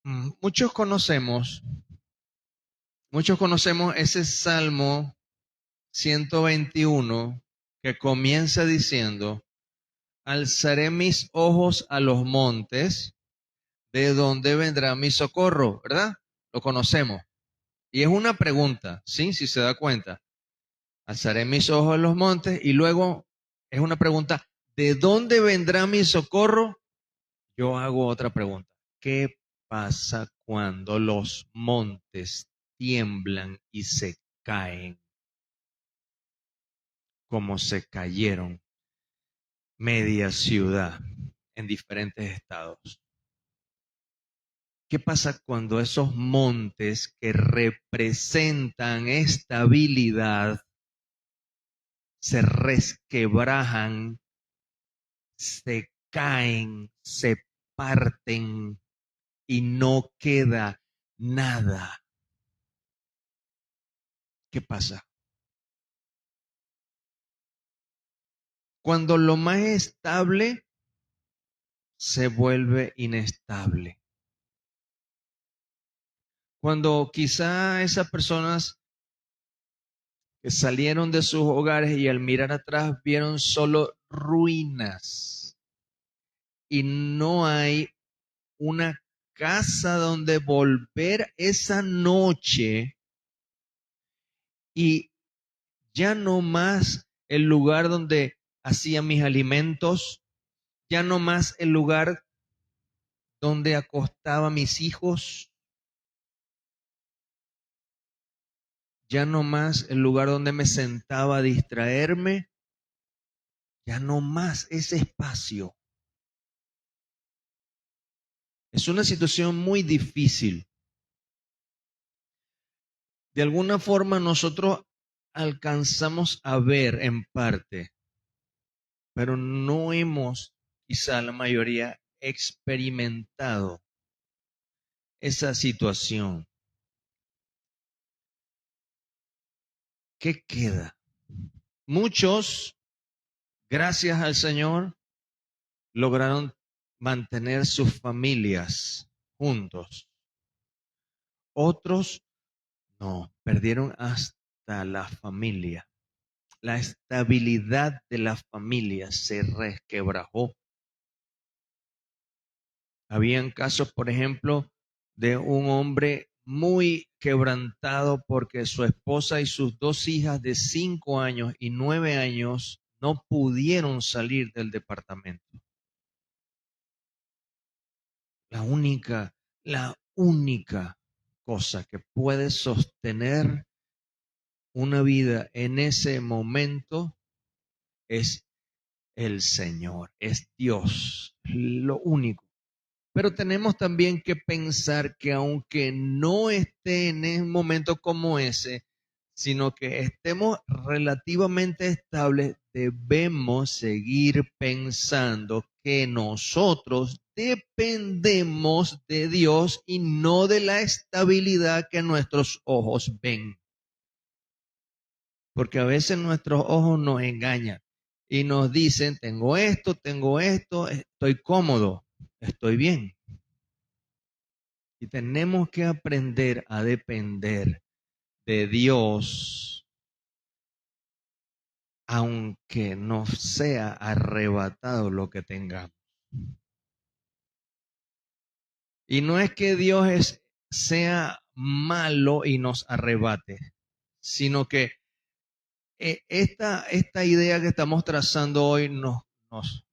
Muchos conocemos ese Salmo 121 que comienza diciendo, alzaré mis ojos a los montes, ¿de dónde vendrá mi socorro? ¿Verdad? Lo conocemos. Y es una pregunta, ¿sí? Si se da cuenta. Alzaré mis ojos a los montes y luego es una pregunta, ¿de dónde vendrá mi socorro? Yo hago otra pregunta. ¿Qué pasa cuando los montes tiemblan y se caen como se cayeron media ciudad en diferentes estados? ¿Qué pasa cuando esos montes que representan estabilidad se resquebrajan, se caen, se parten y no queda nada? ¿Qué pasa? Cuando lo más estable se vuelve inestable. Cuando quizá esas personas que salieron de sus hogares y al mirar atrás vieron solo ruinas y no hay una casa donde volver esa noche y ya no más el lugar donde hacía mis alimentos, ya no más el lugar donde acostaba a mis hijos, ya no más el lugar donde me sentaba a distraerme, ya no más ese espacio. Es una situación muy difícil. De alguna forma nosotros alcanzamos a ver en parte, pero no hemos, quizá la mayoría, experimentado esa situación. ¿Qué queda? Muchos, gracias al Señor, lograron mantener sus familias juntos. Otros no, perdieron hasta la familia. La estabilidad de la familia se resquebrajó. Habían casos, por ejemplo, de un hombre muy quebrantado porque su esposa y sus dos hijas de 5 años y 9 años no pudieron salir del departamento. La única cosa que puede sostener una vida en ese momento es el Señor, es Dios, lo único. Pero tenemos también que pensar que aunque no esté en un momento como ese, sino que estemos relativamente estables, debemos seguir pensando que nosotros dependemos de Dios y no de la estabilidad que nuestros ojos ven. Porque a veces nuestros ojos nos engañan y nos dicen, tengo esto, estoy cómodo, estoy bien. Y tenemos que aprender a depender de Dios, aunque nos sea arrebatado lo que tengamos. Y no es que sea malo y nos arrebate, sino que esta idea que estamos trazando hoy,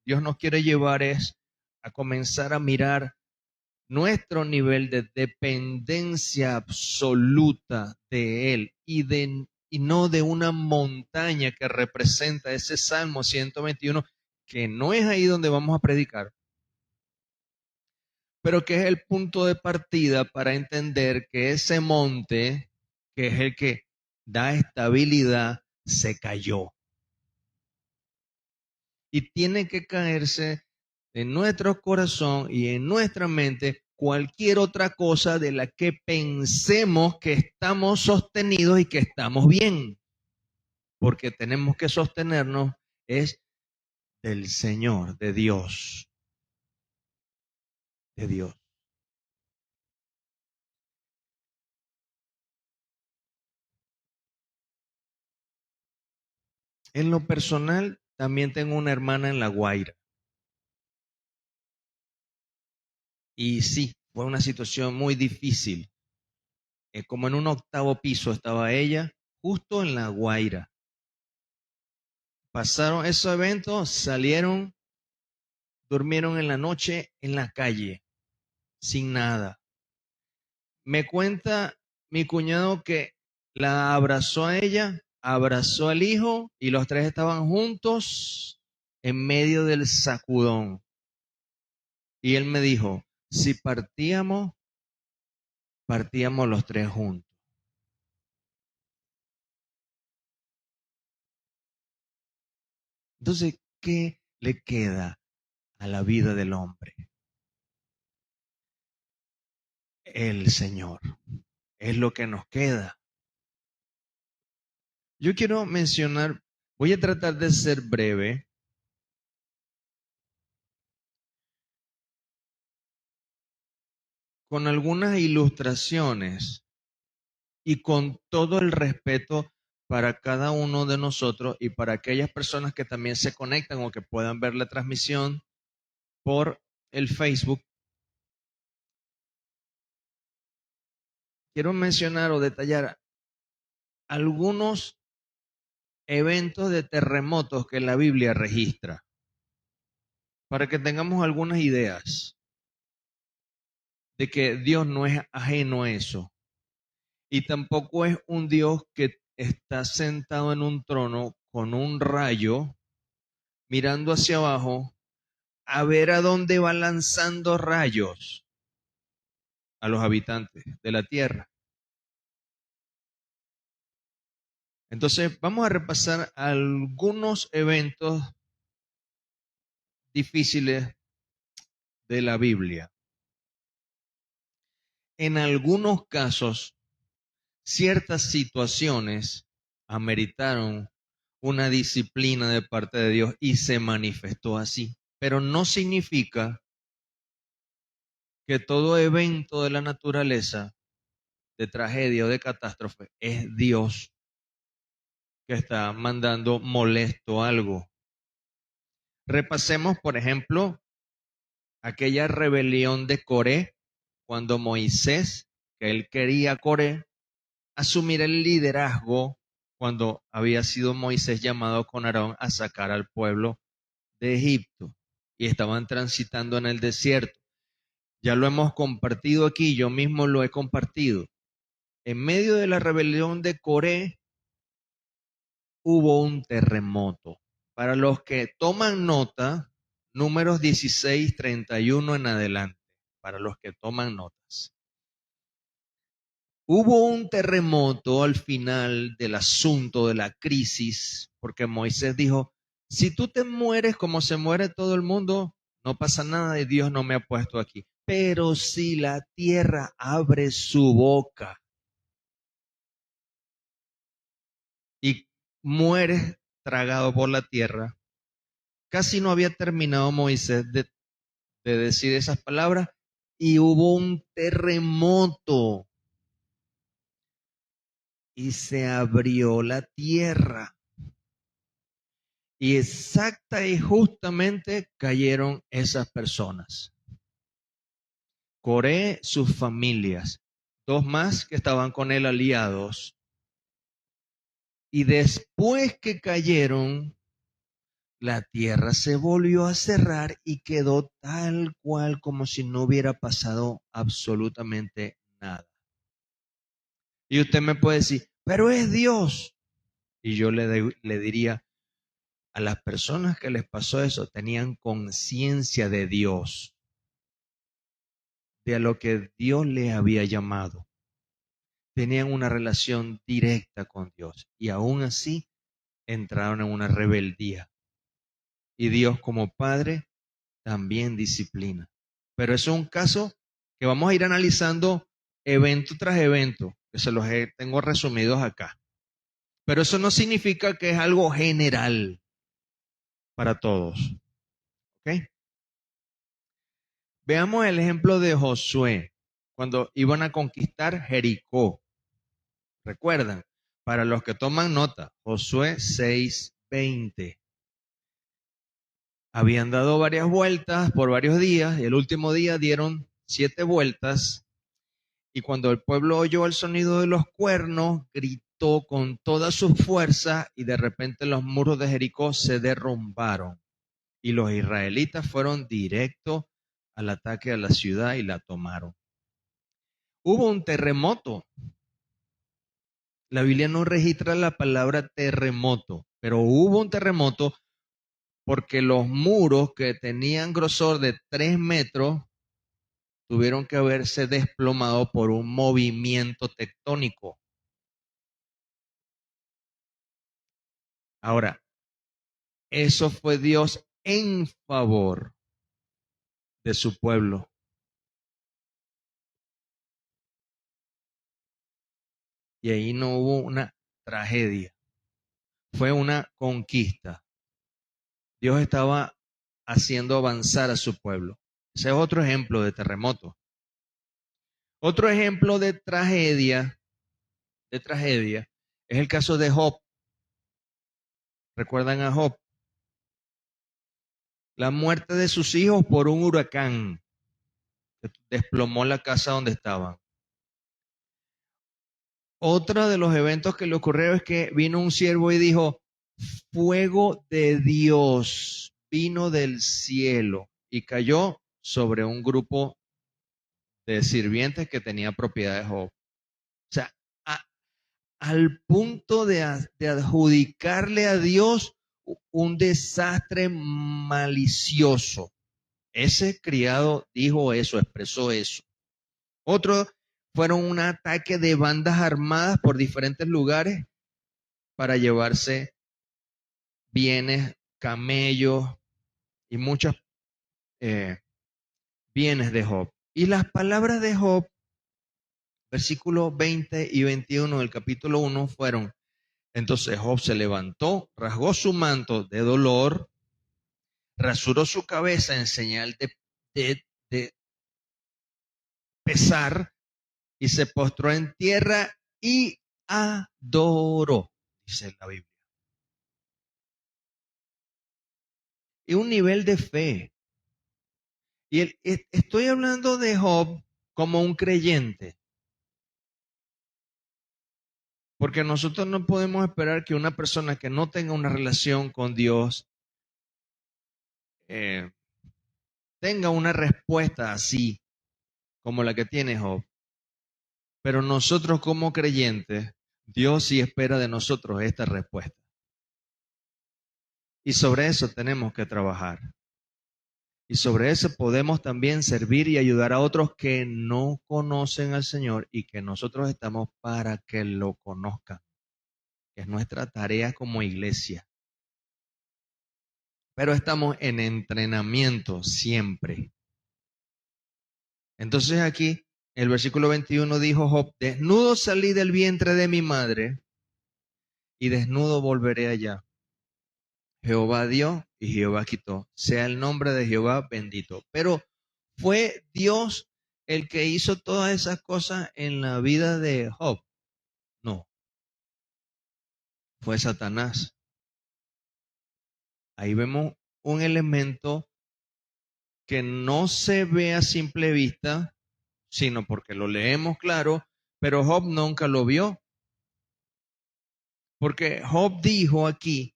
Dios nos quiere llevar es a comenzar a mirar nuestro nivel de dependencia absoluta de Él y no de una montaña que representa ese Salmo 121, que no es ahí donde vamos a predicar, pero que es el punto de partida para entender que ese monte, que es el que da estabilidad, se cayó. Y tiene que caerse en nuestro corazón y en nuestra mente cualquier otra cosa de la que pensemos que estamos sostenidos y que estamos bien. Porque tenemos que sostenernos es del Señor, de Dios. De Dios. En lo personal, también tengo una hermana en La Guaira. Y sí, fue una situación muy difícil. Como en un 8º piso estaba ella, justo en La Guaira. Pasaron esos eventos, salieron, durmieron en la noche en la calle, sin nada. Me cuenta mi cuñado que la abrazó a ella, abrazó al hijo y los tres estaban juntos en medio del sacudón. Y él me dijo, si partíamos los tres juntos. Entonces, ¿qué le queda a la vida del hombre? El Señor. Es lo que nos queda. Yo quiero mencionar, voy a tratar de ser breve, con algunas ilustraciones y con todo el respeto para cada uno de nosotros y para aquellas personas que también se conectan o que puedan ver la transmisión por el Facebook. Quiero mencionar o detallar algunos eventos de terremotos que la Biblia registra, para que tengamos algunas ideas de que Dios no es ajeno a eso. Y tampoco es un Dios que está sentado en un trono con un rayo mirando hacia abajo a ver a dónde va lanzando rayos a los habitantes de la tierra. Entonces, vamos a repasar algunos eventos difíciles de la Biblia. En algunos casos, ciertas situaciones ameritaron una disciplina de parte de Dios y se manifestó así. Pero no significa que todo evento de la naturaleza, de tragedia o de catástrofe, es Dios que está mandando molesto algo. Repasemos, por ejemplo, aquella rebelión de Coré, cuando Moisés, que él quería Coré, asumir el liderazgo cuando había sido Moisés llamado con Aarón a sacar al pueblo de Egipto y estaban transitando en el desierto. Ya lo hemos compartido aquí, yo mismo lo he compartido. En medio de la rebelión de Coré hubo un terremoto. Para los que toman nota, números 16, 31 en adelante, para los que toman notas. Hubo un terremoto al final del asunto de la crisis, porque Moisés dijo, si tú te mueres como se muere todo el mundo, no pasa nada y Dios no me ha puesto aquí. Pero si la tierra abre su boca y mueres tragado por la tierra, casi no había terminado Moisés de decir esas palabras y hubo un terremoto y se abrió la tierra. Y exacta y justamente cayeron esas personas. Coré, sus familias, 2 más que estaban con él aliados. Y después que cayeron, la tierra se volvió a cerrar y quedó tal cual como si no hubiera pasado absolutamente nada. Y usted me puede decir, pero es Dios. Y yo le diría, a las personas que les pasó eso tenían conciencia de Dios, de a lo que Dios les había llamado. Tenían una relación directa con Dios y aún así entraron en una rebeldía. Y Dios como Padre también disciplina. Pero eso es un caso que vamos a ir analizando evento tras evento, que se los tengo resumidos acá. Pero eso no significa que es algo general para todos. ¿Ok? Veamos el ejemplo de Josué, cuando iban a conquistar Jericó. ¿Recuerdan? Para los que toman nota, Josué 6, 20. Habían dado varias vueltas por varios días y el último día dieron 7 vueltas. Y cuando el pueblo oyó el sonido de los cuernos, gritó con toda su fuerza y de repente los muros de Jericó se derrumbaron. Y los israelitas fueron directos al ataque a la ciudad y la tomaron. Hubo un terremoto. La Biblia no registra la palabra terremoto, pero hubo un terremoto porque los muros que tenían grosor de 3 metros tuvieron que haberse desplomado por un movimiento tectónico. Ahora, eso fue Dios en favor de su pueblo. Y ahí no hubo una tragedia, fue una conquista. Dios estaba haciendo avanzar a su pueblo. Ese es otro ejemplo de terremoto. Otro ejemplo de tragedia, es el caso de Job. ¿Recuerdan a Job? La muerte de sus hijos por un huracán que desplomó la casa donde estaban. Otro de los eventos que le ocurrió es que vino un siervo y dijo, fuego de Dios vino del cielo y cayó sobre un grupo de sirvientes que tenía propiedad de Job. O sea, al punto de adjudicarle a Dios un desastre malicioso. Ese criado dijo eso, expresó eso. Otro fueron un ataque de bandas armadas por diferentes lugares para llevarse bienes, camellos y muchos bienes de Job. Y las palabras de Job, versículos 20 y 21 del capítulo 1 fueron, entonces Job se levantó, rasgó su manto de dolor, rasuró su cabeza en señal de pesar y se postró en tierra y adoró, dice la Biblia. Y un nivel de fe. Y estoy hablando de Job como un creyente, porque nosotros no podemos esperar que una persona que no tenga una relación con Dios eh, tenga una respuesta así como la que tiene Job. Pero nosotros como creyentes, Dios sí espera de nosotros esta respuesta. Y sobre eso tenemos que trabajar. Y sobre eso podemos también servir y ayudar a otros que no conocen al Señor y que nosotros estamos para que lo conozcan. Es nuestra tarea como iglesia. Pero estamos en entrenamiento siempre. Entonces aquí, el versículo 21 dijo Job, desnudo salí del vientre de mi madre y desnudo volveré allá. Jehová dio y Jehová quitó. Sea el nombre de Jehová bendito. Pero ¿fue Dios el que hizo todas esas cosas en la vida de Job? No, fue Satanás. Ahí vemos un elemento que no se ve a simple vista, sino porque lo leemos claro, pero Job nunca lo vio. Porque Job dijo aquí,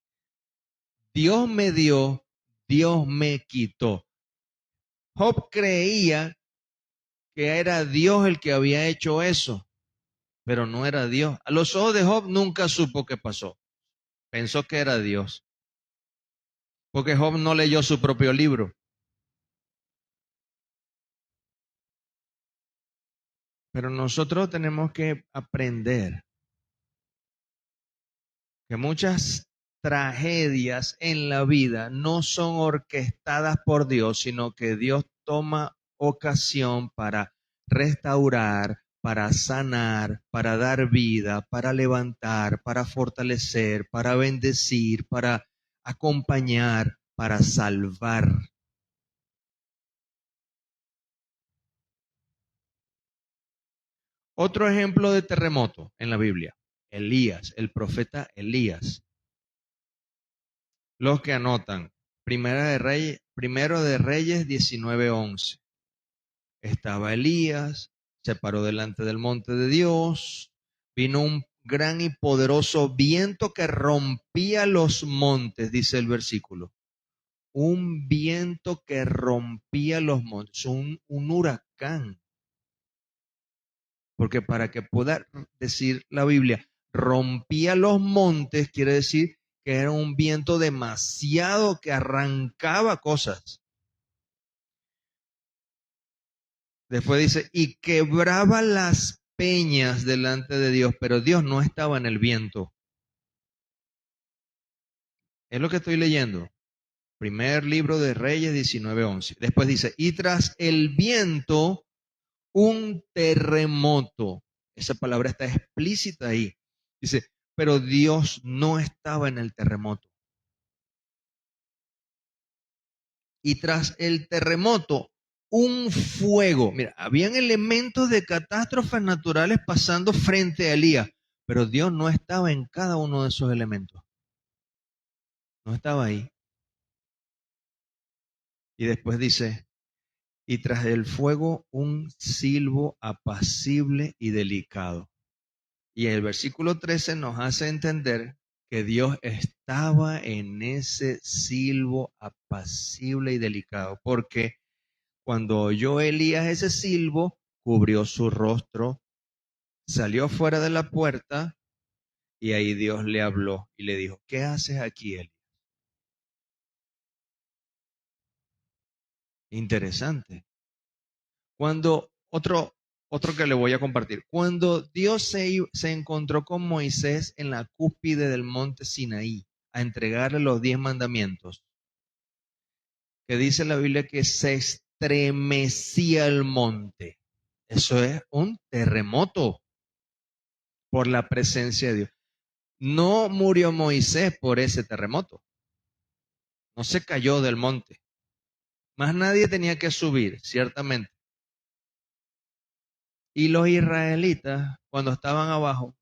Dios me dio, Dios me quitó. Job creía que era Dios el que había hecho eso, pero no era Dios. A los ojos de Job nunca supo qué pasó. Pensó que era Dios, porque Job no leyó su propio libro. Pero nosotros tenemos que aprender que muchas tragedias en la vida no son orquestadas por Dios, sino que Dios toma ocasión para restaurar, para sanar, para dar vida, para levantar, para fortalecer, para bendecir, para acompañar, para salvar. Otro ejemplo de terremoto en la Biblia, Elías, el profeta Elías. Los que anotan, Primero de Reyes 19:11. Estaba Elías, se paró delante del monte de Dios, vino un gran y poderoso viento que rompía los montes, dice el versículo. Un viento que rompía los montes, un huracán. Porque para que pueda decir la Biblia, rompía los montes, quiere decir que era un viento demasiado que arrancaba cosas. Después dice, y quebraba las peñas delante de Dios, pero Dios no estaba en el viento. Es lo que estoy leyendo. Primer libro de Reyes 19:11. Después dice, y tras el viento, un terremoto. Esa palabra está explícita ahí. Dice, pero Dios no estaba en el terremoto. Y tras el terremoto, un fuego. Mira, habían elementos de catástrofes naturales pasando frente a Elías, pero Dios no estaba en cada uno de esos elementos. No estaba ahí. Y después dice, y tras el fuego, un silbo apacible y delicado. Y el versículo 13 nos hace entender que Dios estaba en ese silbo apacible y delicado, porque cuando oyó Elías ese silbo, cubrió su rostro, salió fuera de la puerta y ahí Dios le habló y le dijo, ¿qué haces aquí, Elías? Interesante. Cuando otro que le voy a compartir, cuando Dios se encontró con Moisés en la cúspide del monte Sinaí a entregarle los 10 mandamientos, que dice la Biblia que se estremecía el monte. Eso es un terremoto por la presencia de Dios. No murió Moisés por ese terremoto. No se cayó del monte. Más nadie tenía que subir, ciertamente. Y los israelitas, cuando estaban abajo,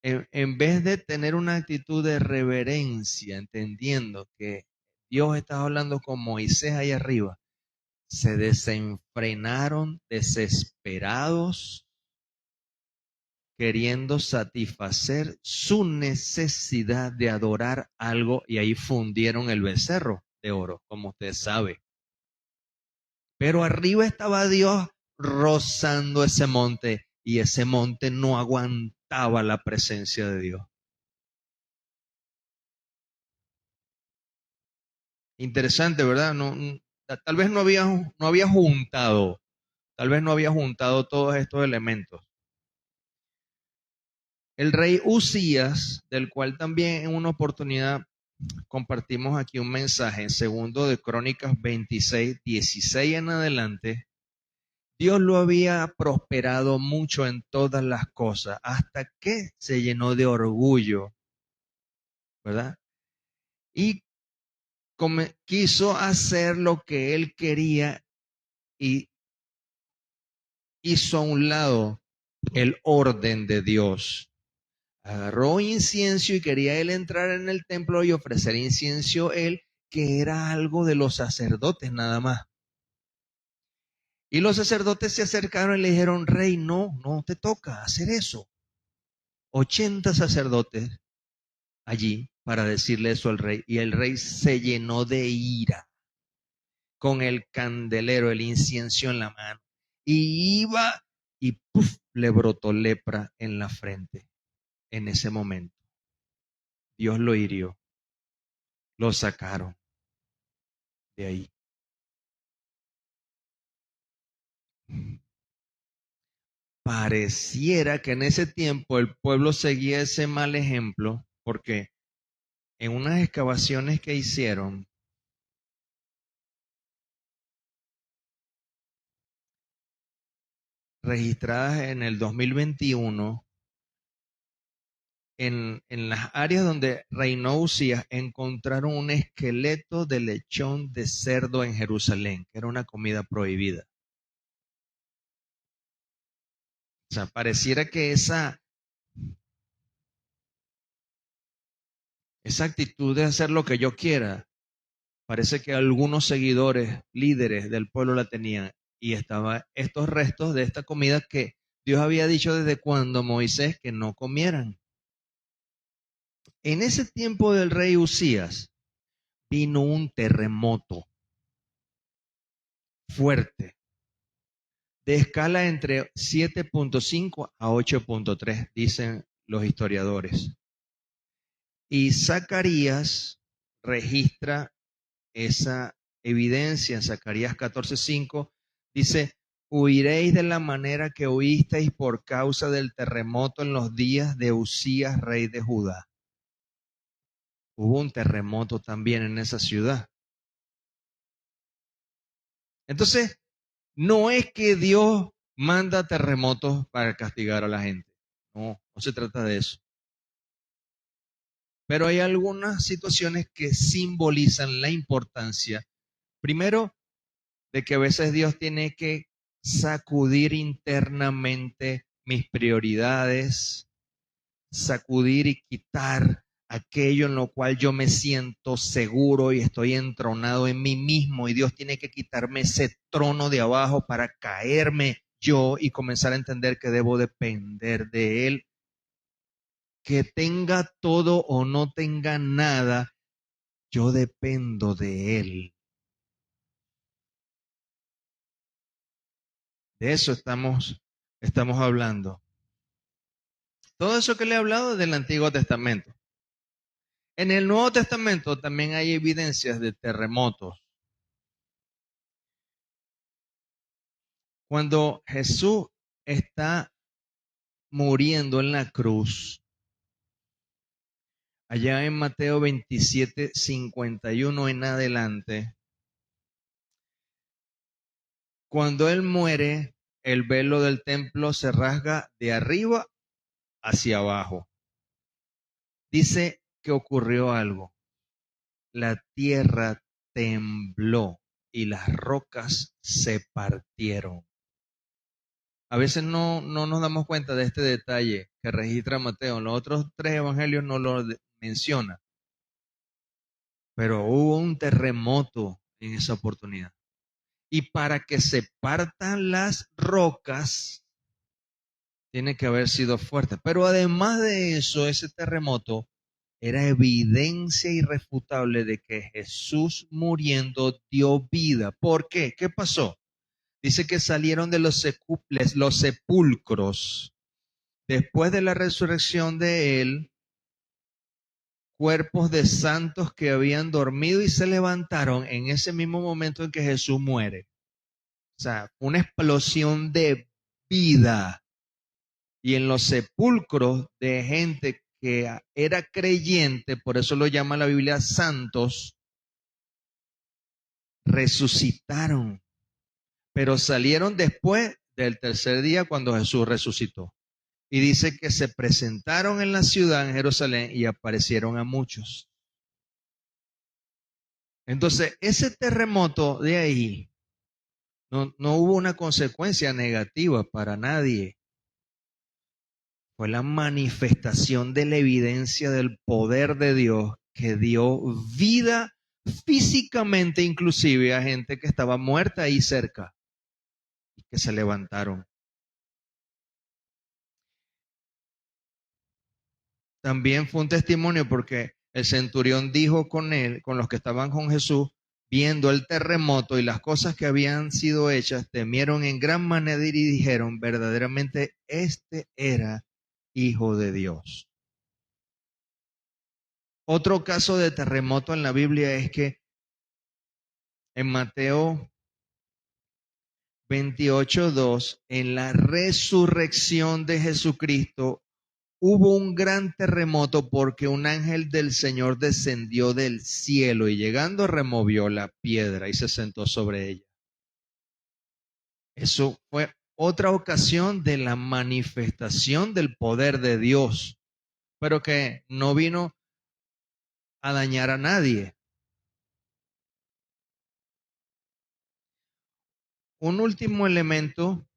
en vez de tener una actitud de reverencia, entendiendo que Dios estaba hablando con Moisés ahí arriba, se desenfrenaron desesperados, queriendo satisfacer su necesidad de adorar algo y ahí fundieron el becerro de oro, como usted sabe. Pero arriba estaba Dios rozando ese monte y ese monte no aguantaba la presencia de Dios. Interesante, ¿verdad? Tal vez no había juntado, tal vez no había juntado todos estos elementos. El rey Usías, del cual también en una oportunidad compartimos aquí un mensaje, en segundo de Crónicas 26, 16 en adelante, Dios lo había prosperado mucho en todas las cosas, hasta que se llenó de orgullo, ¿verdad? Y quiso hacer lo que él quería y hizo a un lado el orden de Dios. Agarró incienso y quería él entrar en el templo y ofrecer incienso él, que era algo de los sacerdotes nada más. Y los sacerdotes se acercaron y le dijeron, rey, no te toca hacer eso. 80 sacerdotes allí para decirle eso al rey. Y el rey se llenó de ira con el candelero, el incienso en la mano. Y iba y ¡puf! Le brotó lepra en la frente en ese momento. Dios lo hirió. Lo sacaron de ahí. Pareciera que en ese tiempo el pueblo seguía ese mal ejemplo porque en unas excavaciones que hicieron, registradas en el 2021, en las áreas donde reinó Usías, encontraron un esqueleto de lechón de cerdo en Jerusalén, que era una comida prohibida. O sea, pareciera que Esa actitud de hacer lo que yo quiera, parece que algunos seguidores, líderes del pueblo la tenían. Y estaban estos restos de esta comida que Dios había dicho desde cuando Moisés que no comieran. En ese tiempo del rey Usías vino un terremoto fuerte, de escala entre 7.5 a 8.3, dicen los historiadores. Y Zacarías registra esa evidencia en Zacarías 14:5. Dice, huiréis de la manera que huisteis por causa del terremoto en los días de Usías, rey de Judá. Hubo un terremoto también en esa ciudad. Entonces, no es que Dios manda terremotos para castigar a la gente. No, no se trata de eso. Pero hay algunas situaciones que simbolizan la importancia, primero, de que a veces Dios tiene que sacudir internamente mis prioridades, sacudir y quitar aquello en lo cual yo me siento seguro y estoy entronado en mí mismo, y Dios tiene que quitarme ese trono de abajo para caerme yo y comenzar a entender que debo depender de Él. Que tenga todo o no tenga nada, yo dependo de Él. De eso estamos hablando. Todo eso que le he hablado es del Antiguo Testamento. En el Nuevo Testamento también hay evidencias de terremotos. Cuando Jesús está muriendo en la cruz, allá en Mateo 27:51 en adelante, cuando Él muere, el velo del templo se rasga de arriba hacia abajo. Dice que ocurrió algo. La tierra tembló y las rocas se partieron. A veces no nos damos cuenta de este detalle que registra Mateo. En los otros tres evangelios no lo menciona. Pero hubo un terremoto en esa oportunidad. Y para que se partan las rocas, tiene que haber sido fuerte. Pero además de eso, ese terremoto era evidencia irrefutable de que Jesús muriendo dio vida. ¿Por qué? ¿Qué pasó? Dice que salieron de los sepulcros después de la resurrección de Él, cuerpos de santos que habían dormido y se levantaron en ese mismo momento en que Jesús muere. O sea, una explosión de vida. Y en los sepulcros de gente que era creyente, por eso lo llama la Biblia santos, resucitaron, pero salieron después del tercer día cuando Jesús resucitó. Y dice que se presentaron en la ciudad, en Jerusalén, y aparecieron a muchos. Entonces, ese terremoto de ahí no hubo una consecuencia negativa para nadie. Fue la manifestación de la evidencia del poder de Dios que dio vida físicamente inclusive a gente que estaba muerta ahí cerca y que se levantaron. También fue un testimonio porque el centurión dijo con él, con los que estaban con Jesús, viendo el terremoto y las cosas que habían sido hechas, temieron en gran manera y dijeron, verdaderamente este era Hijo de Dios. Otro caso de terremoto en la Biblia es que en Mateo 28:2, en la resurrección de Jesucristo, hubo un gran terremoto porque un ángel del Señor descendió del cielo y llegando removió la piedra y se sentó sobre ella. Eso fue otra ocasión de la manifestación del poder de Dios, pero que no vino a dañar a nadie. Un último elemento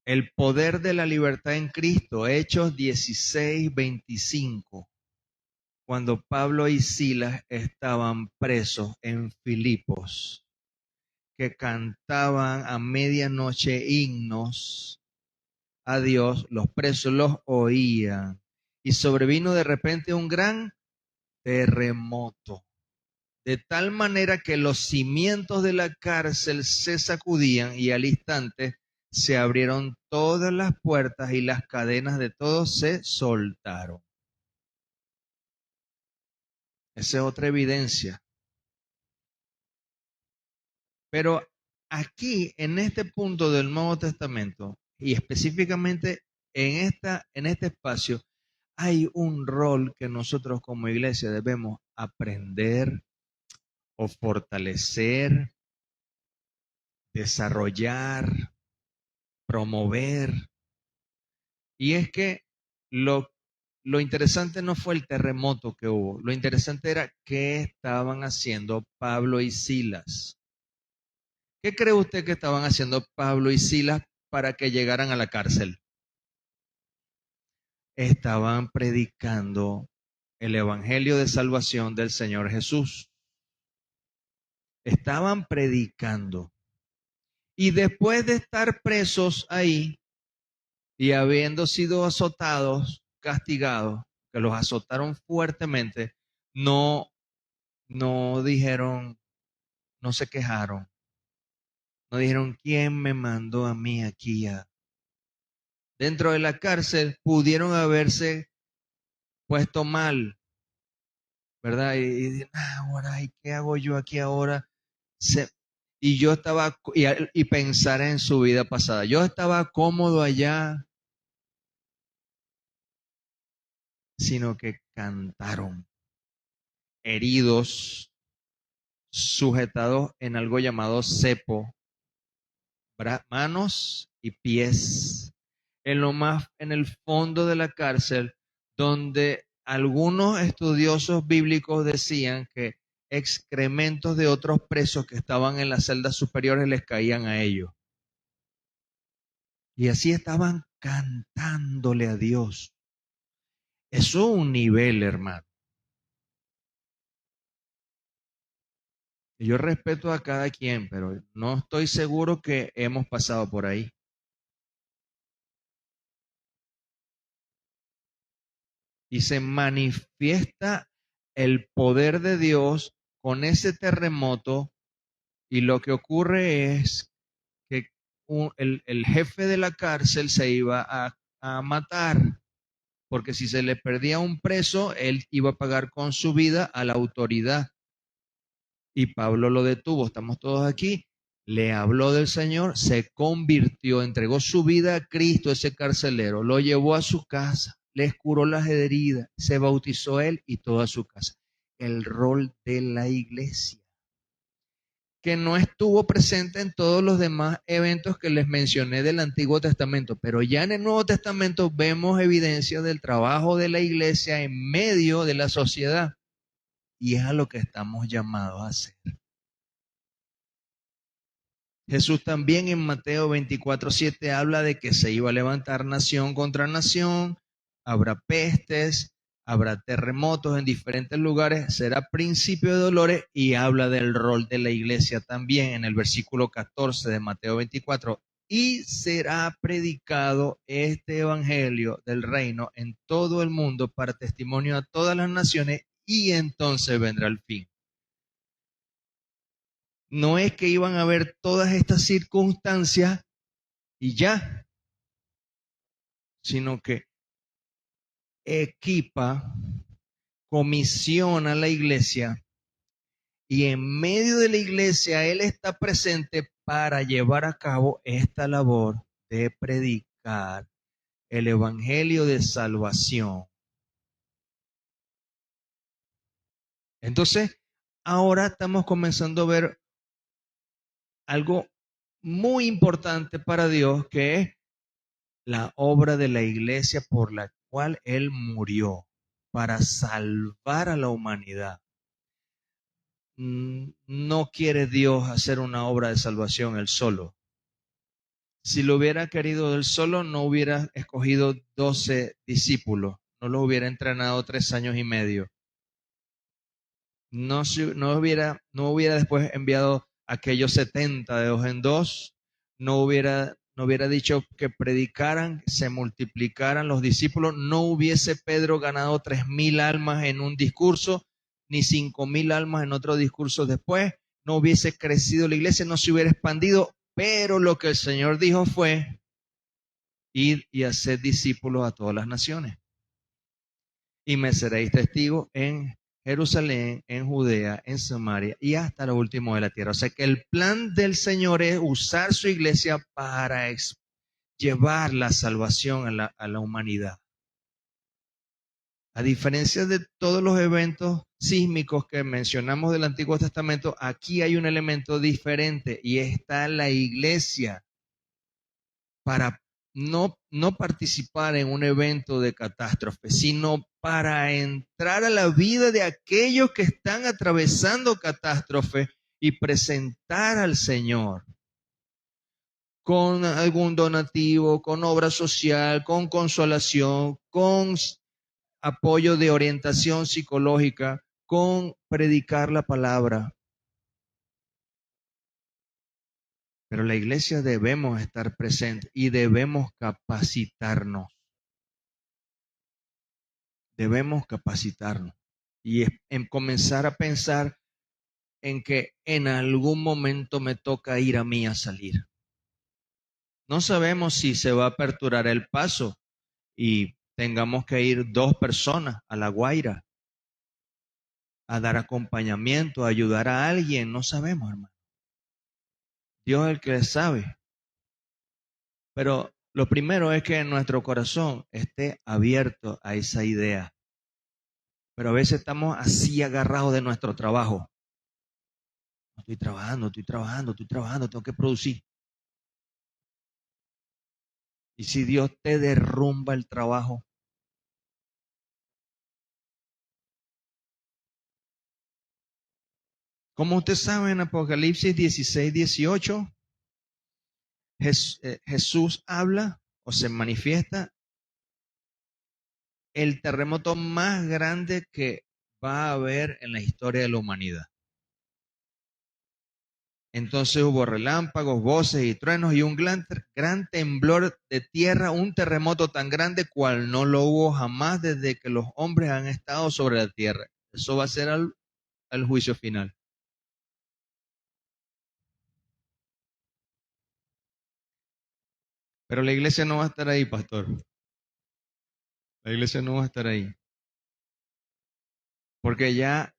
El poder de la libertad en Cristo, Hechos 16:25. Cuando Pablo y Silas estaban presos en Filipos, que cantaban a medianoche himnos a Dios, los presos los oían. Y sobrevino de repente un gran terremoto, de tal manera que los cimientos de la cárcel se sacudían y al instante se abrieron todas las puertas y las cadenas de todos se soltaron. Esa es otra evidencia. Pero aquí, en este punto del Nuevo Testamento, y específicamente en este espacio, hay un rol que nosotros como iglesia debemos aprender o fortalecer, desarrollar, promover. Y es que lo interesante no fue el terremoto que hubo, lo interesante era qué estaban haciendo Pablo y Silas. ¿Qué cree usted que estaban haciendo Pablo y Silas para que llegaran a la cárcel? Estaban predicando el evangelio de salvación del Señor Jesús. Estaban predicando. Y después de estar presos ahí y habiendo sido azotados, castigados, que los azotaron fuertemente, no dijeron, no se quejaron, no dijeron, ¿quién me mandó a mí aquí? Dentro de la cárcel pudieron haberse puesto mal, ¿verdad? Y ahora, ¿y qué hago yo aquí ahora? Y yo estaba, y pensar en su vida pasada, yo estaba cómodo allá, sino que cantaron, heridos, sujetados en algo llamado cepo, manos y pies, en el fondo de la cárcel, donde algunos estudiosos bíblicos decían que excrementos de otros presos que estaban en las celdas superiores les caían a ellos. Y así estaban cantándole a Dios. Eso es un nivel, hermano. Yo respeto a cada quien, pero no estoy seguro que hemos pasado por ahí. Y se manifiesta el poder de Dios con ese terremoto y lo que ocurre es que el jefe de la cárcel se iba a matar, porque si se le perdía un preso, él iba a pagar con su vida a la autoridad. Y Pablo lo detuvo, estamos todos aquí, le habló del Señor, se convirtió, entregó su vida a Cristo, ese carcelero, lo llevó a su casa, les curó las heridas, se bautizó él y toda su casa. El rol de la iglesia, que no estuvo presente en todos los demás eventos que les mencioné del Antiguo Testamento, pero ya en el Nuevo Testamento vemos evidencia del trabajo de la iglesia en medio de la sociedad, y es a lo que estamos llamados a hacer. Jesús también en Mateo 24:7 habla de que se iba a levantar nación contra nación, habrá pestes, habrá terremotos en diferentes lugares, será principio de dolores, y habla del rol de la iglesia también en el versículo 14 de Mateo 24. Y será predicado este evangelio del reino en todo el mundo para testimonio a todas las naciones, y entonces vendrá el fin. No es que iban a haber todas estas circunstancias y ya, sino que equipa, comisiona a la iglesia, y en medio de la iglesia Él está presente para llevar a cabo esta labor de predicar el evangelio de salvación. Entonces, ahora estamos comenzando a ver algo muy importante para Dios, que es la obra de la iglesia por la cual Él murió, para salvar a la humanidad. No quiere Dios hacer una obra de salvación Él solo, Si lo hubiera querido él solo, no hubiera escogido 12 discípulos, no los hubiera entrenado 3 años y medio. No hubiera después enviado aquellos 70 de dos en dos, no hubiera dicho que predicaran, se multiplicaran los discípulos, no hubiese Pedro ganado 3.000 almas en un discurso, ni 5.000 almas en otro discurso después, no hubiese crecido la iglesia, no se hubiera expandido, pero lo que el Señor dijo fue: ir y hacer discípulos a todas las naciones. Y me seréis testigos en Jerusalén, en Judea, en Samaria y hasta lo último de la tierra. O sea que el plan del Señor es usar su iglesia para llevar la salvación a la humanidad. A diferencia de todos los eventos sísmicos que mencionamos del Antiguo Testamento, aquí hay un elemento diferente y está la iglesia para no participar en un evento de catástrofe, sino para entrar a la vida de aquellos que están atravesando catástrofe y presentar al Señor con algún donativo, con obra social, con consolación, con apoyo de orientación psicológica, con predicar la palabra. Pero la iglesia debemos estar presentes y debemos capacitarnos. Debemos capacitarnos y en comenzar a pensar en que en algún momento me toca ir a mí a salir. No sabemos si se va a aperturar el paso y tengamos que ir 2 personas a La Guaira a dar acompañamiento, a ayudar a alguien. No sabemos, hermano. Dios es el que sabe. Pero lo primero es que nuestro corazón esté abierto a esa idea. Pero a veces estamos así agarrados de nuestro trabajo. Estoy trabajando, tengo que producir. Y si Dios te derrumba el trabajo, como usted sabe en Apocalipsis 16, 18, Jesús habla o se manifiesta el terremoto más grande que va a haber en la historia de la humanidad. Entonces hubo relámpagos, voces y truenos y un gran temblor de tierra, un terremoto tan grande cual no lo hubo jamás desde que los hombres han estado sobre la tierra. Eso va a ser al juicio final. Pero la iglesia no va a estar ahí, pastor. La iglesia no va a estar ahí. Porque ya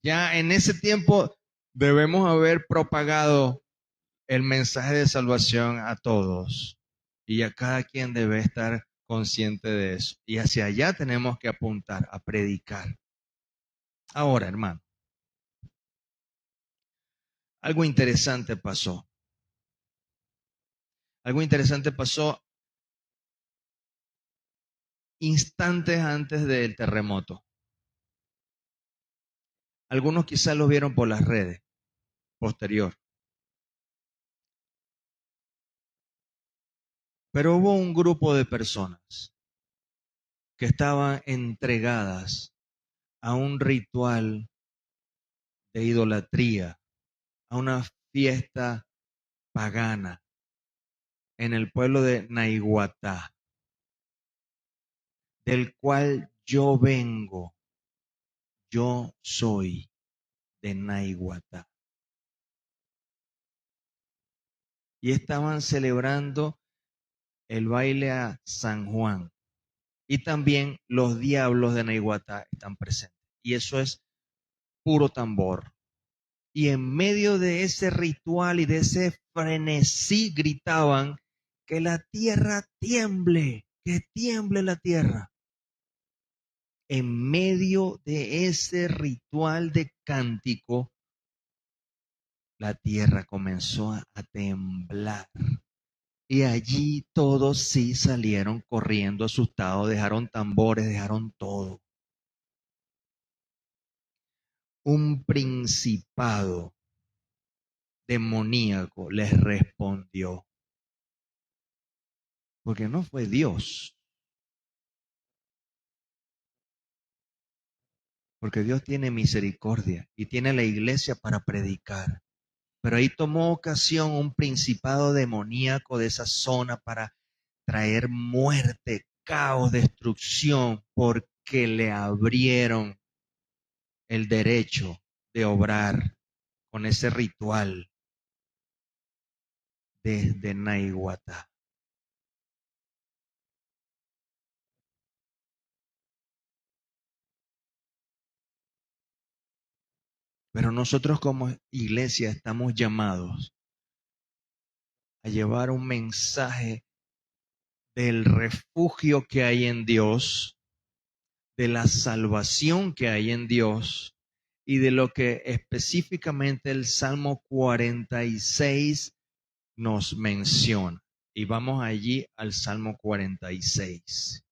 en ese tiempo debemos haber propagado el mensaje de salvación a todos. Y a cada quien debe estar consciente de eso. Y hacia allá tenemos que apuntar, a predicar. Ahora, hermano, algo interesante pasó. Algo interesante pasó instantes antes del terremoto. Algunos quizás lo vieron por las redes, posterior. Pero hubo un grupo de personas que estaban entregadas a un ritual de idolatría, a una fiesta pagana en el pueblo de Naiguatá, del cual yo vengo. Yo soy de Naiguatá. Y estaban celebrando el baile a San Juan. Y también los diablos de Naiguatá están presentes. Y eso es puro tambor. Y en medio de ese ritual y de ese frenesí gritaban: que la tierra tiemble, que tiemble la tierra. En medio de ese ritual de cántico, la tierra comenzó a temblar. Y allí todos sí salieron corriendo asustados, dejaron tambores, dejaron todo. Un principado demoníaco les respondió. Porque no fue Dios. Porque Dios tiene misericordia y tiene la iglesia para predicar. Pero ahí tomó ocasión un principado demoníaco de esa zona para traer muerte, caos, destrucción, porque le abrieron el derecho de obrar con ese ritual desde Naiguatá. Pero nosotros como iglesia estamos llamados a llevar un mensaje del refugio que hay en Dios, de la salvación que hay en Dios y de lo que específicamente el Salmo 46 nos menciona. Y vamos allí al Salmo 46.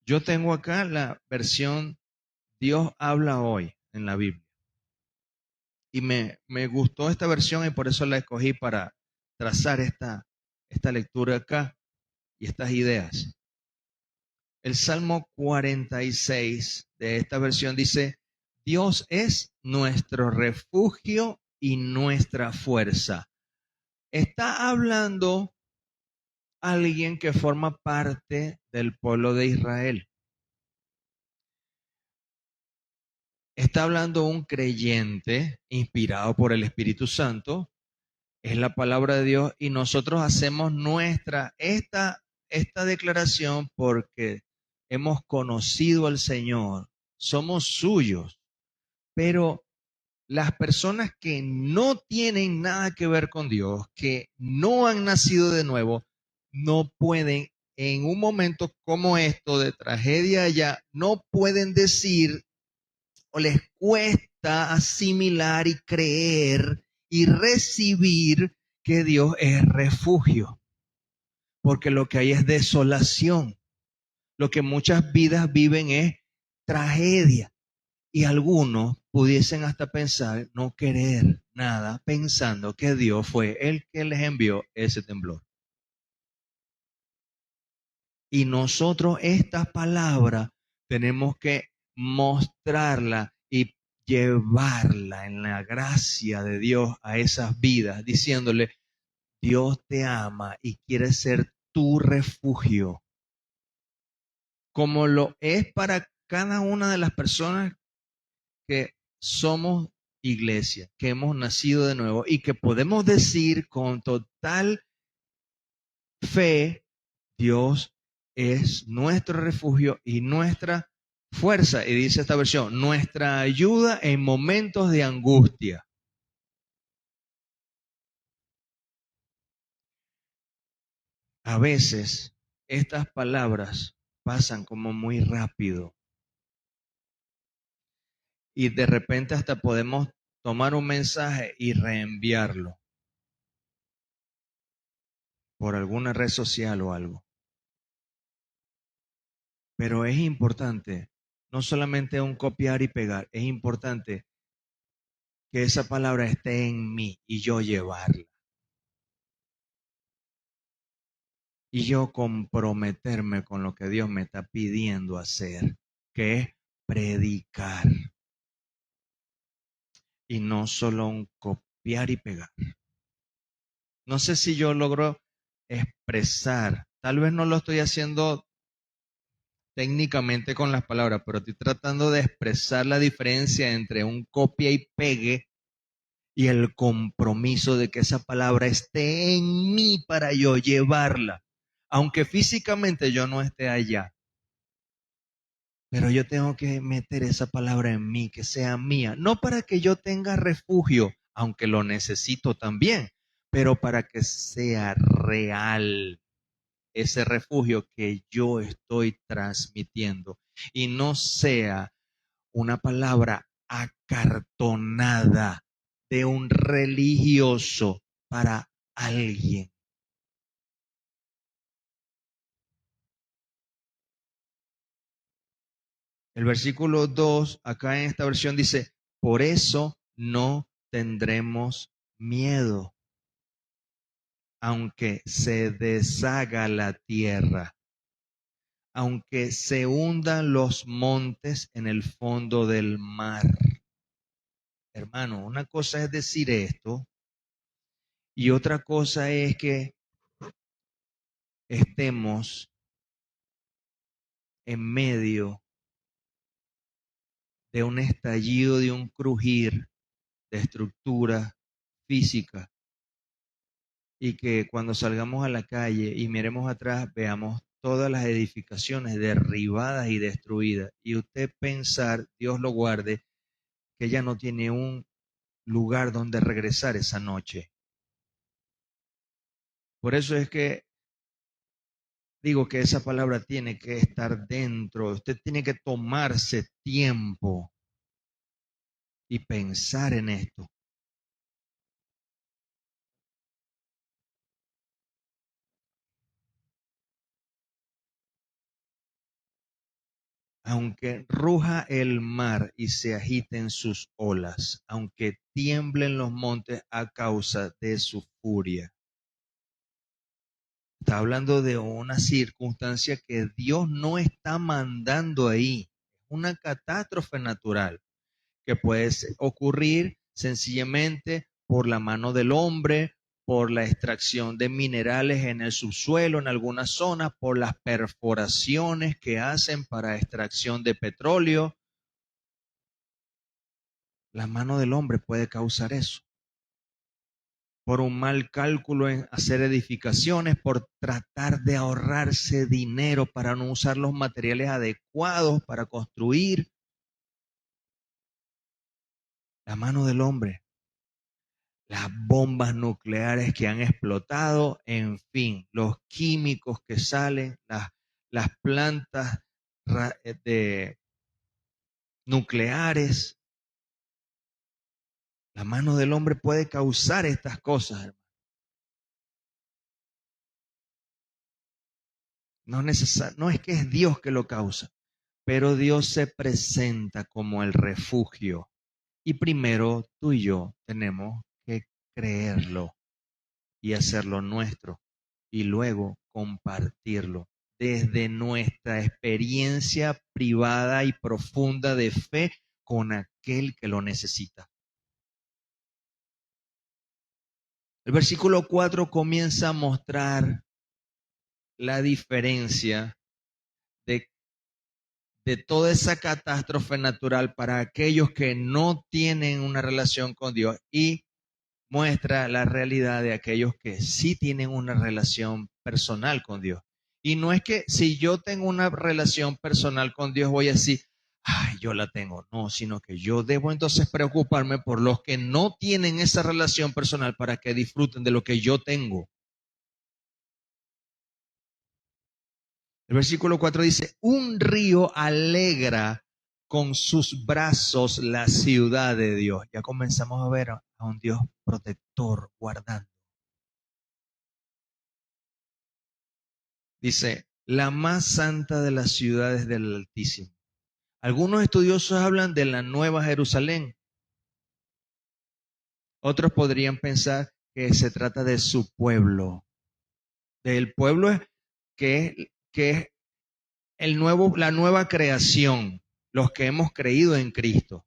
Yo tengo acá la versión Dios habla hoy en la Biblia. Y me gustó esta versión y por eso la escogí para trazar esta lectura acá y estas ideas. El Salmo 46 de esta versión dice, Dios es nuestro refugio y nuestra fuerza. Está hablando alguien que forma parte del pueblo de Israel. Está hablando un creyente inspirado por el Espíritu Santo. Es la palabra de Dios y nosotros hacemos nuestra esta declaración porque hemos conocido al Señor, somos suyos, pero las personas que no tienen nada que ver con Dios, que no han nacido de nuevo, no pueden en un momento como esto de tragedia ya, no pueden decir o les cuesta asimilar y creer y recibir que Dios es refugio, porque lo que hay es desolación. Lo que muchas vidas viven es tragedia. Y algunos pudiesen hasta pensar no querer nada, pensando que Dios fue el que les envió ese temblor. Y nosotros esta palabra tenemos que mostrarla y llevarla en la gracia de Dios a esas vidas, diciéndole, Dios te ama y quiere ser tu refugio, como lo es para cada una de las personas que somos iglesia, que hemos nacido de nuevo y que podemos decir con total fe, Dios es nuestro refugio y nuestra fuerza. Y dice esta versión, nuestra ayuda en momentos de angustia. A veces estas palabras pasan como muy rápido y de repente hasta podemos tomar un mensaje y reenviarlo por alguna red social o algo. Pero es importante, no solamente un copiar y pegar, es importante que esa palabra esté en mí y yo llevarla. Y yo comprometerme con lo que Dios me está pidiendo hacer, que es predicar. Y no solo un copiar y pegar. No sé si yo logro expresar, tal vez no lo estoy haciendo técnicamente con las palabras, pero estoy tratando de expresar la diferencia entre un copia y pegue y el compromiso de que esa palabra esté en mí para yo llevarla, aunque físicamente yo no esté allá. Pero yo tengo que meter esa palabra en mí, que sea mía, no para que yo tenga refugio, aunque lo necesito también, pero para que sea real ese refugio que yo estoy transmitiendo y no sea una palabra acartonada de un religioso para alguien. El versículo 2, acá en esta versión dice, por eso no tendremos miedo. aunque se deshaga la tierra, aunque se hundan los montes en el fondo del mar. Hermano, una cosa es decir esto y otra cosa es que estemos en medio de un estallido, de un crujir de estructura física y que cuando salgamos a la calle y miremos atrás veamos todas las edificaciones derribadas y destruidas y usted pensar, Dios lo guarde, que ya no tiene un lugar donde regresar esa noche. Por eso es que digo que esa palabra tiene que estar dentro, usted tiene que tomarse tiempo y pensar en esto. Aunque ruja el mar y se agiten sus olas, aunque tiemblen los montes a causa de su furia. Está hablando de una circunstancia que Dios no está mandando ahí. Es una catástrofe natural que puede ocurrir sencillamente por la mano del hombre, por la extracción de minerales en el subsuelo en algunas zonas, por las perforaciones que hacen para extracción de petróleo. La mano del hombre puede causar eso. Por un mal cálculo en hacer edificaciones, por tratar de ahorrarse dinero para no usar los materiales adecuados para construir. La mano del hombre. Las bombas nucleares que han explotado, en fin, los químicos que salen, las plantas de nucleares. La mano del hombre puede causar estas cosas, hermano. No es que es Dios que lo causa, pero Dios se presenta como el refugio. Y primero tú y yo tenemos que creerlo y hacerlo nuestro y luego compartirlo desde nuestra experiencia privada y profunda de fe con aquel que lo necesita. El versículo 4 comienza a mostrar la diferencia de, de toda esa catástrofe natural para aquellos que no tienen una relación con Dios y muestra la realidad de aquellos que sí tienen una relación personal con Dios. Y no es que si yo tengo una relación personal con Dios voy a decir, ay, yo la tengo. No, sino que yo debo entonces preocuparme por los que no tienen esa relación personal para que disfruten de lo que yo tengo. El versículo 4 dice, un río alegra con sus brazos la ciudad de Dios. Ya comenzamos a ver a un Dios protector, guardando. Dice, la más santa de las ciudades del Altísimo. Algunos estudiosos hablan de la Nueva Jerusalén. Otros podrían pensar que se trata de su pueblo. Del pueblo que es la nueva creación, los que hemos creído en Cristo.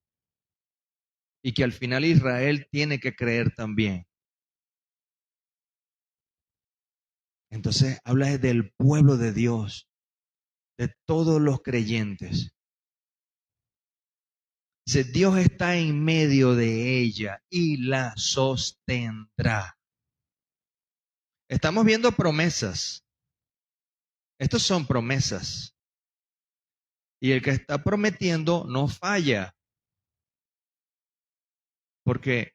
Y que al final Israel tiene que creer también. Entonces habla del pueblo de Dios, de todos los creyentes. Dios está en medio de ella y la sostendrá. Estamos viendo promesas. Estos son promesas. Y el que está prometiendo no falla. Porque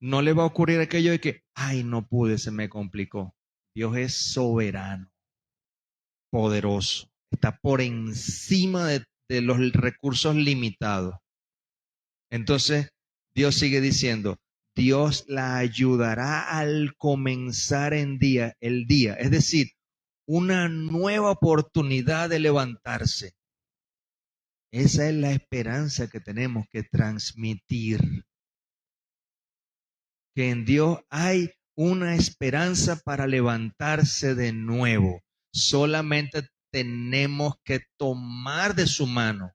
no le va a ocurrir aquello de que, ay, no pude, se me complicó. Dios es soberano, poderoso. Está por encima de los recursos limitados. Entonces, Dios sigue diciendo, Dios la ayudará al comenzar el día, es decir, una nueva oportunidad de levantarse. Esa es la esperanza que tenemos que transmitir. Que en Dios hay una esperanza para levantarse de nuevo. Solamente tenemos que tomar de su mano.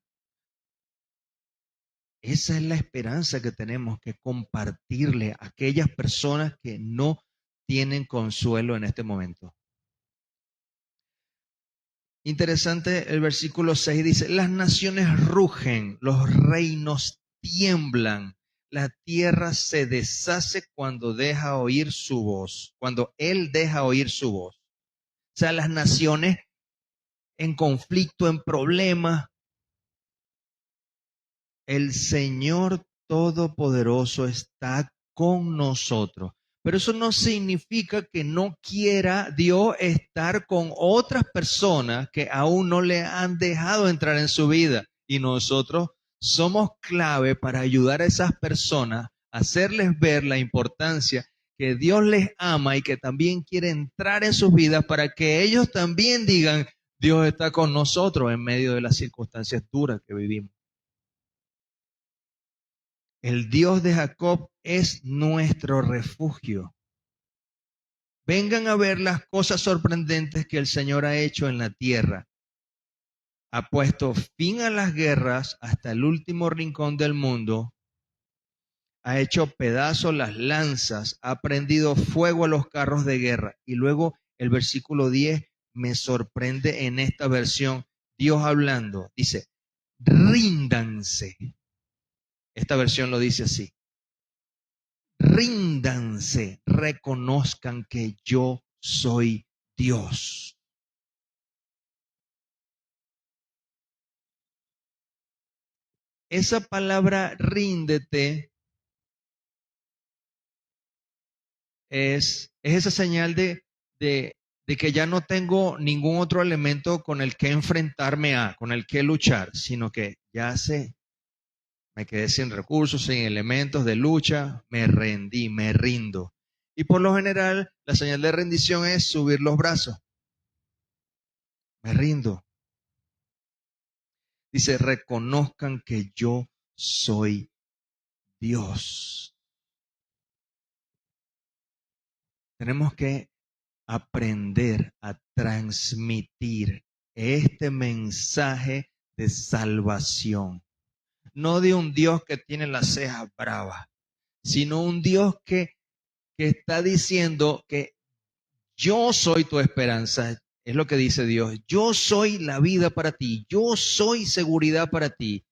Esa es la esperanza que tenemos que compartirle a aquellas personas que no tienen consuelo en este momento. Interesante, el versículo 6 dice, las naciones rugen, los reinos tiemblan, la tierra se deshace cuando deja oír su voz, cuando Él deja oír su voz. O sea, las naciones en conflicto, en problemas, el Señor Todopoderoso está con nosotros. Pero eso no significa que no quiera Dios estar con otras personas que aún no le han dejado entrar en su vida. Y nosotros somos clave para ayudar a esas personas, a hacerles ver la importancia que Dios les ama y que también quiere entrar en sus vidas para que ellos también digan, Dios está con nosotros en medio de las circunstancias duras que vivimos. El Dios de Jacob es nuestro refugio. Vengan a ver las cosas sorprendentes que el Señor ha hecho en la tierra. Ha puesto fin a las guerras hasta el último rincón del mundo. Ha hecho pedazos las lanzas. Ha prendido fuego a los carros de guerra. Y luego el versículo 10 me sorprende en esta versión. Dios hablando. Dice, ríndanse. Esta versión lo dice así. Ríndanse, reconozcan que yo soy Dios. Esa palabra ríndete es esa señal de que ya no tengo ningún otro elemento con el que enfrentarme con el que luchar, sino que ya sé, me quedé sin recursos, sin elementos de lucha, me rendí, me rindo. Y por lo general, la señal de rendición es subir los brazos. Me rindo. Dice, reconozcan que yo soy Dios. Tenemos que aprender a transmitir este mensaje de salvación. No de un Dios que tiene las cejas bravas, sino un Dios que está diciendo que yo soy tu esperanza. Es lo que dice Dios. Yo soy la vida para ti. Yo soy seguridad para ti.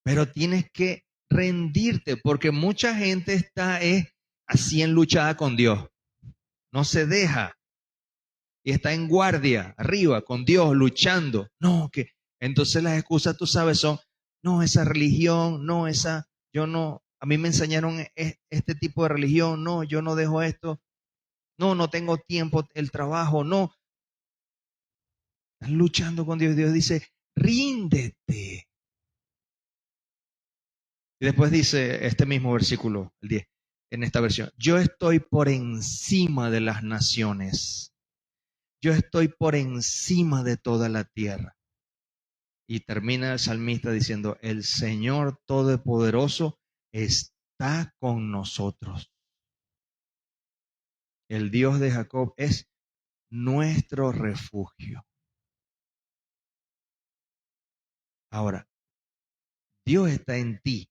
Pero tienes que rendirte porque mucha gente está así en luchada con Dios. No se deja y está en guardia, arriba, con Dios, luchando. No, que entonces las excusas, tú sabes, son, no, esa religión, no, yo no, a mí me enseñaron este tipo de religión, no, yo no dejo esto, no, no tengo tiempo, el trabajo, no. Están luchando con Dios. Dios dice, ríndete. Y después dice este mismo versículo, el 10, en esta versión, yo estoy por encima de las naciones. Yo estoy por encima de toda la tierra. Y termina el salmista diciendo, el Señor Todopoderoso está con nosotros. El Dios de Jacob es nuestro refugio. Ahora, Dios está en ti.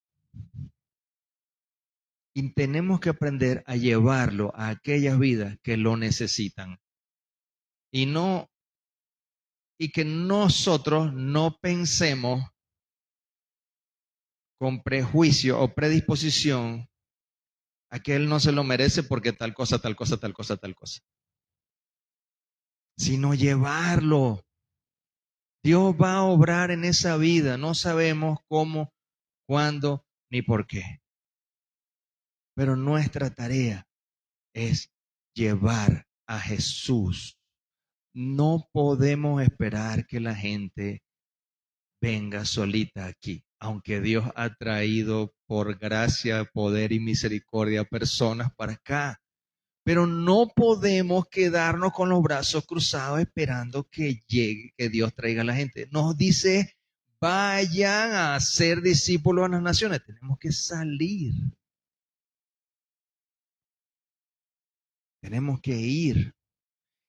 Y tenemos que aprender a llevarlo a aquellas vidas que lo necesitan. Y que nosotros no pensemos con prejuicio o predisposición a que él no se lo merece porque tal cosa, tal cosa, tal cosa, tal cosa. Sino llevarlo. Dios va a obrar en esa vida. No sabemos cómo, cuándo, ni por qué. Pero nuestra tarea es llevar a Jesús. No podemos esperar que la gente venga solita aquí, aunque Dios ha traído por gracia, poder y misericordia personas para acá. Pero no podemos quedarnos con los brazos cruzados esperando que llegue, que Dios traiga a la gente. Nos dice, vayan a ser discípulos a las naciones. Tenemos que salir. tenemos que ir.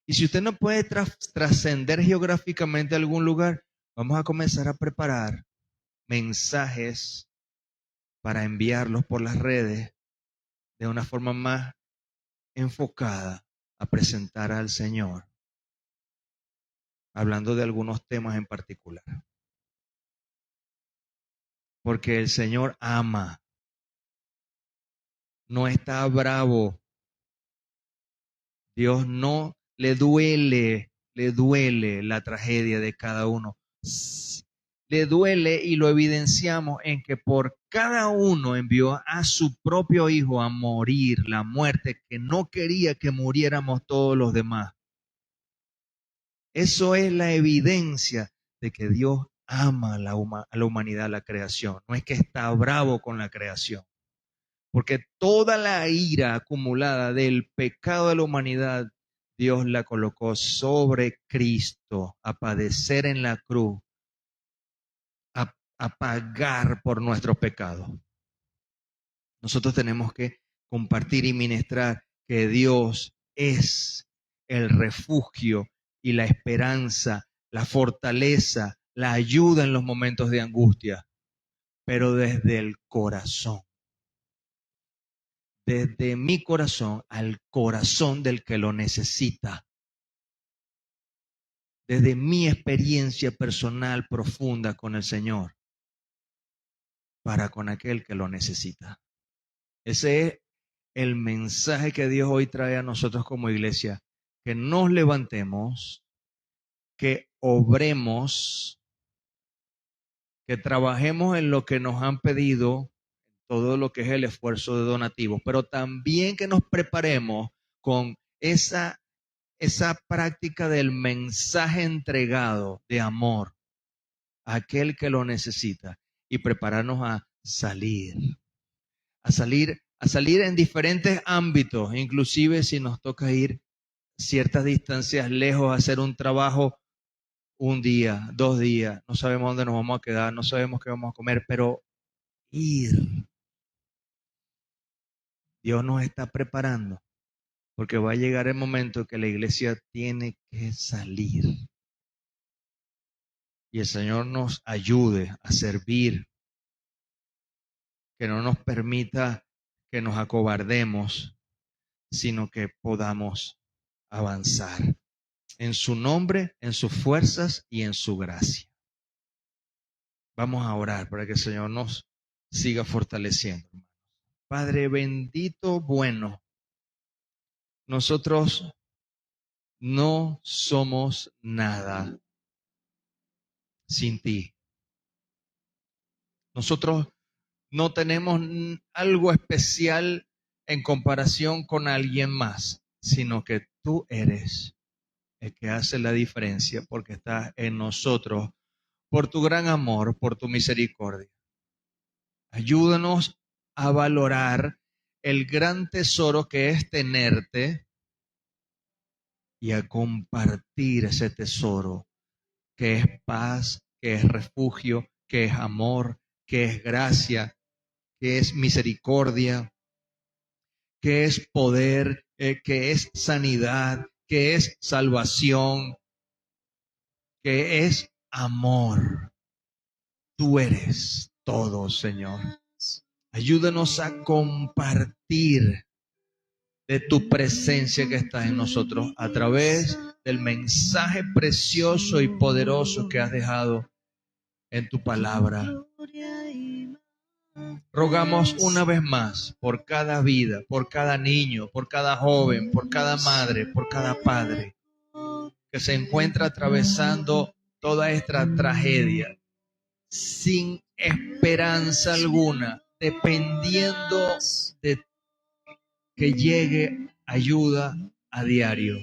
Y si usted no puede trascender geográficamente a algún lugar, vamos a comenzar a preparar mensajes para enviarlos por las redes de una forma más enfocada a presentar al Señor, hablando de algunos temas en particular. Porque el Señor ama, no está bravo. Dios no le duele la tragedia de cada uno. Le duele y lo evidenciamos en que por cada uno envió a su propio hijo a morir la muerte que no quería que muriéramos todos los demás. Eso es la evidencia de que Dios ama a la humanidad, a la creación. No es que está bravo con la creación. Porque toda la ira acumulada del pecado de la humanidad, Dios la colocó sobre Cristo a padecer en la cruz, a pagar por nuestros pecados. Nosotros tenemos que compartir y ministrar que Dios es el refugio y la esperanza, la fortaleza, la ayuda en los momentos de angustia, pero desde el corazón. Desde mi corazón al corazón del que lo necesita. Desde mi experiencia personal profunda con el Señor, para con aquel que lo necesita. Ese es el mensaje que Dios hoy trae a nosotros como iglesia, que nos levantemos, que obremos, que trabajemos en lo que nos han pedido, todo lo que es el esfuerzo de donativos, pero también que nos preparemos con esa práctica del mensaje entregado de amor a aquel que lo necesita y prepararnos a salir en diferentes ámbitos, inclusive si nos toca ir ciertas distancias lejos a hacer un trabajo un día, 2 días, no sabemos dónde nos vamos a quedar, no sabemos qué vamos a comer, pero ir. Dios nos está preparando porque va a llegar el momento que la iglesia tiene que salir. Y el Señor nos ayude a servir, que no nos permita que nos acobardemos, sino que podamos avanzar en su nombre, en sus fuerzas y en su gracia. Vamos a orar para que el Señor nos siga fortaleciendo. Padre bendito, bueno, nosotros no somos nada sin ti. Nosotros no tenemos algo especial en comparación con alguien más, sino que tú eres el que hace la diferencia porque estás en nosotros por tu gran amor, por tu misericordia. Ayúdanos a valorar el gran tesoro que es tenerte y a compartir ese tesoro que es paz, que es refugio, que es amor, que es gracia, que es misericordia, que es poder, que es sanidad, que es salvación, que es amor. Tú eres todo, Señor. Ayúdanos a compartir de tu presencia que está en nosotros a través del mensaje precioso y poderoso que has dejado en tu palabra. Rogamos una vez más por cada vida, por cada niño, por cada joven, por cada madre, por cada padre que se encuentra atravesando toda esta tragedia sin esperanza alguna, dependiendo de que llegue ayuda a diario.